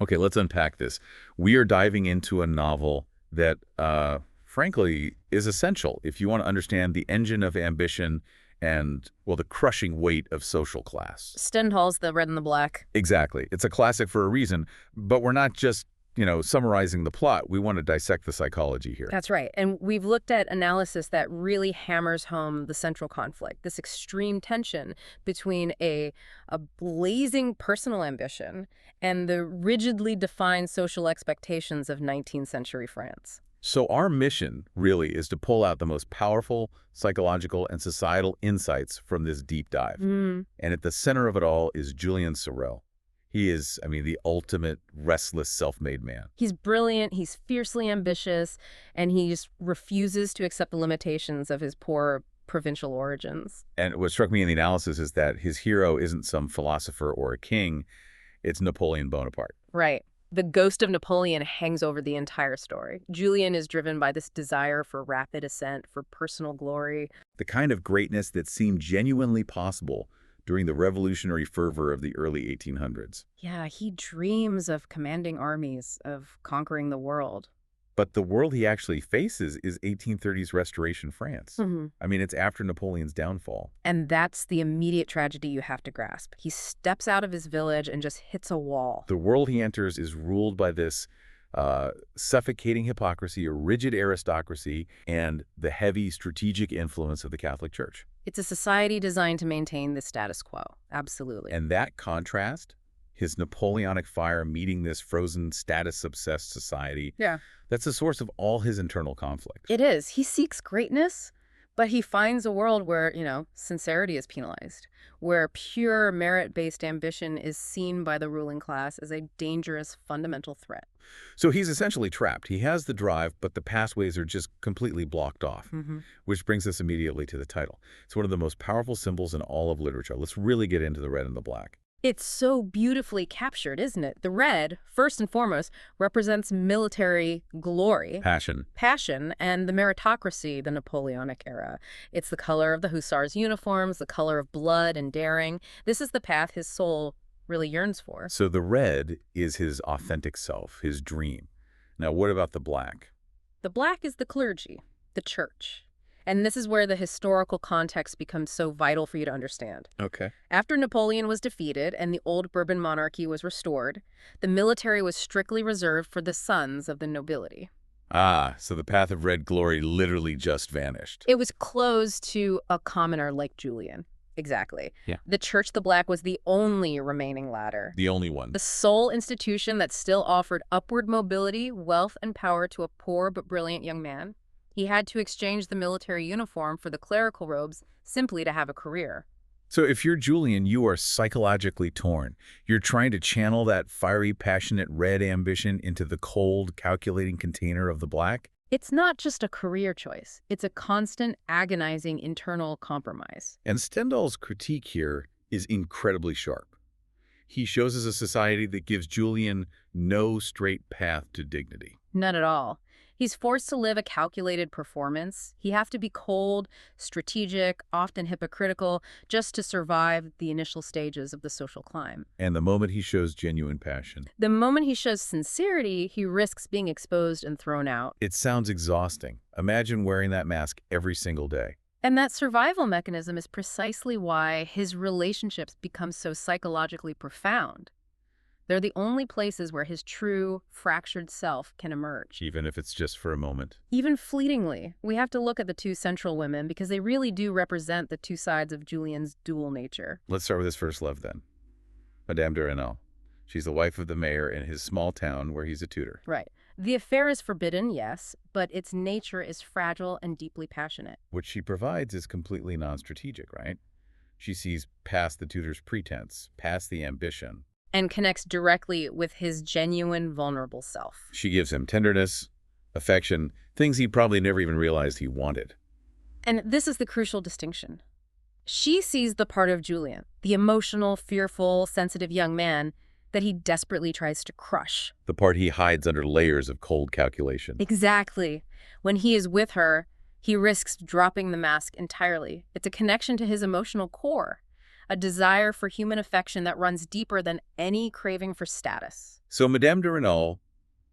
Okay, let's unpack this. We are diving into a novel that, frankly, is essential if you want to understand the engine of ambition and, well, the crushing weight of social class. Stendhal's The Red and the Black. Exactly. It's a classic for a reason, but we're not just, summarizing the plot. We want to dissect the psychology here. That's right. And we've looked at analysis that really hammers home the central conflict, this extreme tension between a blazing personal ambition and the rigidly defined social expectations of 19th century France. So our mission, really, is to pull out the most powerful psychological and societal insights from this deep dive. Mm. And at the center of it all is Julian Sorel. He is, the ultimate restless, self-made man. He's brilliant, he's fiercely ambitious, and he just refuses to accept the limitations of his poor provincial origins. And what struck me in the analysis is that his hero isn't some philosopher or a king, it's Napoleon Bonaparte. Right. The ghost of Napoleon hangs over the entire story. Julian is driven by this desire for rapid ascent, for personal glory. The kind of greatness that seemed genuinely possible during the revolutionary fervor of the early 1800s. Yeah, he dreams of commanding armies, of conquering the world. But the world he actually faces is 1830s Restoration France. It's after Napoleon's downfall. And that's the immediate tragedy you have to grasp. He steps out of his village and just hits a wall. The world he enters is ruled by this suffocating hypocrisy, a rigid aristocracy, and the heavy strategic influence of the Catholic Church. It's a society designed to maintain the status quo. Absolutely. And that contrast, his Napoleonic fire meeting this frozen, status-obsessed society, that's the source of all his internal conflict. It is. He seeks greatness, but he finds a world where, sincerity is penalized, where pure merit-based ambition is seen by the ruling class as a dangerous fundamental threat. So he's essentially trapped. He has the drive, but the pathways are just completely blocked off, which brings us immediately to the title. It's one of the most powerful symbols in all of literature. Let's really get into the red and the black. It's so beautifully captured, isn't it? The red, first and foremost, represents military glory. Passion, and the meritocracy, the Napoleonic era. It's the color of the hussars' uniforms, the color of blood and daring. This is the path his soul really yearns for. So the red is his authentic self, his dream. Now, what about the black? The black is the clergy, the church. And this is where the historical context becomes so vital for you to understand. Okay. After Napoleon was defeated and the old Bourbon monarchy was restored, the military was strictly reserved for the sons of the nobility. Ah, so the path of red glory literally just vanished. It was closed to a commoner like Julian. Exactly. Yeah. The Church the Black was the only remaining ladder. The only one. The sole institution that still offered upward mobility, wealth, and power to a poor but brilliant young man. He had to exchange the military uniform for the clerical robes simply to have a career. So if you're Julian, you are psychologically torn. You're trying to channel that fiery, passionate red ambition into the cold, calculating container of the black. It's not just a career choice. It's a constant, agonizing internal compromise. And Stendhal's critique here is incredibly sharp. He shows us a society that gives Julian no straight path to dignity. None at all. He's forced to live a calculated performance. He has to be cold, strategic, often hypocritical, just to survive the initial stages of the social climb. And the moment he shows genuine passion, The moment he shows sincerity, he risks being exposed and thrown out. it sounds exhausting. Imagine wearing that mask every single day. And that survival mechanism is precisely why his relationships become so psychologically profound. They're the only places where his true, fractured self can emerge. Even if it's just for a moment. Even fleetingly, we have to look at the two central women because they really do represent the two sides of Julian's dual nature. Let's start with his first love then. Madame de Renal. She's the wife of the mayor in his small town where he's a tutor. Right. The affair is forbidden, yes, but its nature is fragile and deeply passionate. What she provides is completely non-strategic, right? She sees past the tutor's pretense, past the ambition. And connects directly with his genuine, vulnerable self. She gives him tenderness, affection, things he probably never even realized he wanted. And this is the crucial distinction. She sees the part of Julian, the emotional, fearful, sensitive young man that he desperately tries to crush. The part he hides under layers of cold calculation. Exactly. When he is with her, he risks dropping the mask entirely. It's a connection to his emotional core, a desire for human affection that runs deeper than any craving for status. So Madame de Renal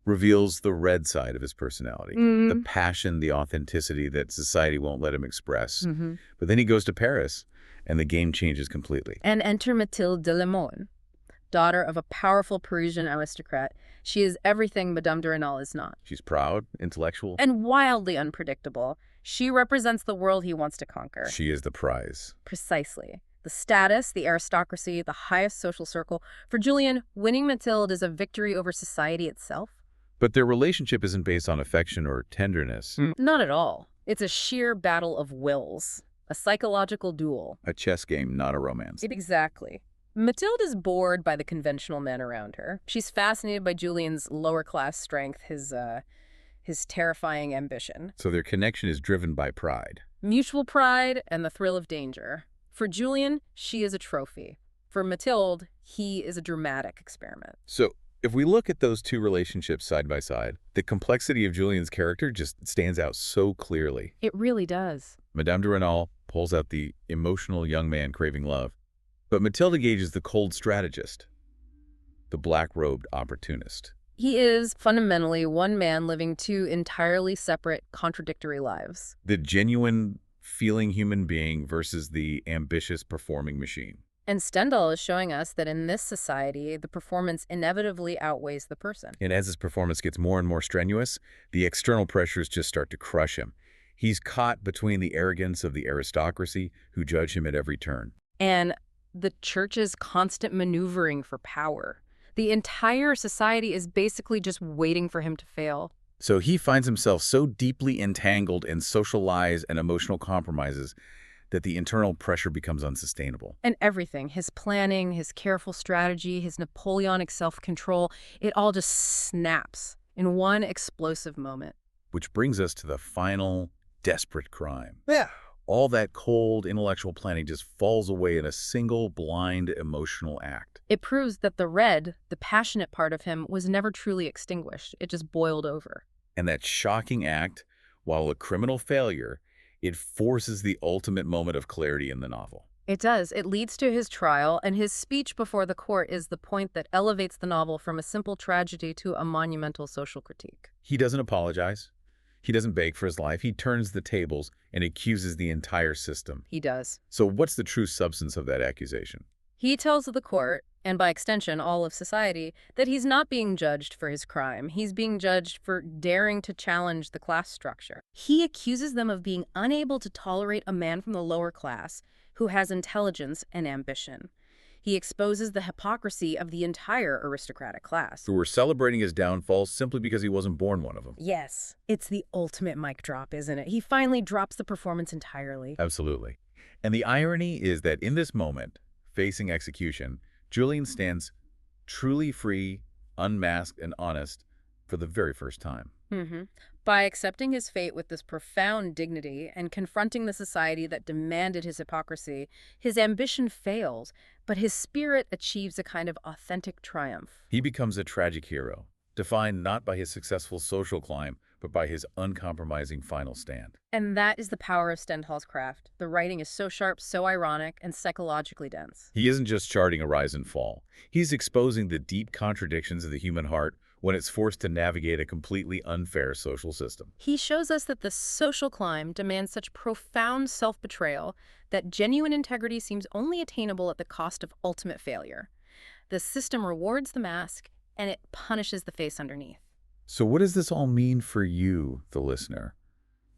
reveals the red side of his personality, the passion, the authenticity that society won't let him express. But then he goes to Paris, and the game changes completely. And enter Mathilde de Lamon, daughter of a powerful Parisian aristocrat. She is everything Madame de Renal is not. She's proud, intellectual. And wildly unpredictable. She represents the world he wants to conquer. She is the prize. Precisely. The status, the aristocracy, the highest social circle. For Julien, winning Mathilde is a victory over society itself. But their relationship isn't based on affection or tenderness. Not at all. It's a sheer battle of wills. A psychological duel. A chess game, not a romance. Exactly. Mathilde is bored by the conventional men around her. She's fascinated by Julien's lower-class strength, his terrifying ambition. So their connection is driven by pride. Mutual pride and the thrill of danger. For Julien, she is a trophy. For Mathilde, he is a dramatic experiment. So if we look at those two relationships side by side, the complexity of Julien's character just stands out so clearly. It really does. Madame de Renal pulls out the emotional young man craving love, but Mathilde gauges the cold strategist, the black-robed opportunist. He is, fundamentally, one man living two entirely separate, contradictory lives. The genuine, feeling human being versus the ambitious performing machine. And Stendhal is showing us that in this society, the performance inevitably outweighs the person. And as his performance gets more and more strenuous, the external pressures just start to crush him. He's caught between the arrogance of the aristocracy, who judge him at every turn, and the church's constant maneuvering for power. The entire society is basically just waiting for him to fail. So he finds himself so deeply entangled in social lies and emotional compromises that the internal pressure becomes unsustainable. And everything, his planning, his careful strategy, his Napoleonic self-control, it all just snaps in one explosive moment. Which brings us to the final, desperate crime. Yeah. All that cold, intellectual planning just falls away in a single, blind, emotional act. It proves that the red, the passionate part of him, was never truly extinguished. It just boiled over. And that shocking act, while a criminal failure, it forces the ultimate moment of clarity in the novel. It does. It leads to his trial, and his speech before the court is the point that elevates the novel from a simple tragedy to a monumental social critique. He doesn't apologize. He doesn't beg for his life. He turns the tables and accuses the entire system. He does. So what's the true substance of that accusation? He tells the court, and by extension all of society, that he's not being judged for his crime. He's being judged for daring to challenge the class structure. He accuses them of being unable to tolerate a man from the lower class who has intelligence and ambition. He exposes the hypocrisy of the entire aristocratic class. Who were celebrating his downfall simply because he wasn't born one of them. Yes. It's the ultimate mic drop, isn't it? He finally drops the performance entirely. Absolutely. And the irony is that in this moment, facing execution, Julien stands truly free, unmasked, and honest for the very first time. By accepting his fate with this profound dignity and confronting the society that demanded his hypocrisy, his ambition fails, but his spirit achieves a kind of authentic triumph. He becomes a tragic hero, defined not by his successful social climb, but by his uncompromising final stand. And that is the power of Stendhal's craft. The writing is so sharp, so ironic, and psychologically dense. He isn't just charting a rise and fall. He's exposing the deep contradictions of the human heart when it's forced to navigate a completely unfair social system. He shows us that the social climb demands such profound self-betrayal that genuine integrity seems only attainable at the cost of ultimate failure. The system rewards the mask, and it punishes the face underneath. So what does this all mean for you, the listener?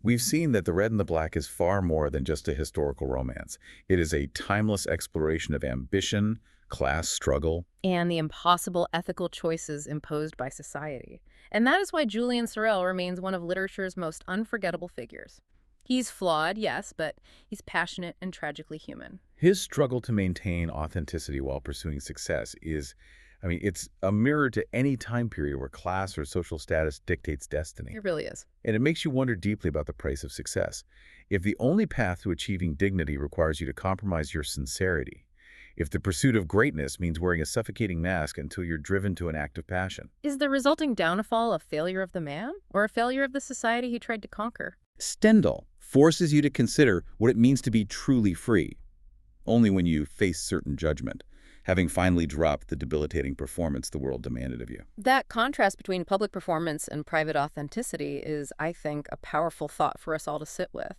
We've seen that The Red and the Black is far more than just a historical romance. It is a timeless exploration of ambition, class struggle, and the impossible ethical choices imposed by society. And that is why Julien Sorel remains one of literature's most unforgettable figures. He's flawed, yes, but he's passionate and tragically human. His struggle to maintain authenticity while pursuing success is, it's a mirror to any time period where class or social status dictates destiny. It really is. And it makes you wonder deeply about the price of success. If the only path to achieving dignity requires you to compromise your sincerity, if the pursuit of greatness means wearing a suffocating mask until you're driven to an act of passion. Is the resulting downfall a failure of the man or a failure of the society he tried to conquer? Stendhal forces you to consider what it means to be truly free. only when you face certain judgment, having finally dropped the debilitating performance the world demanded of you. That contrast between public performance and private authenticity is, I think, a powerful thought for us all to sit with.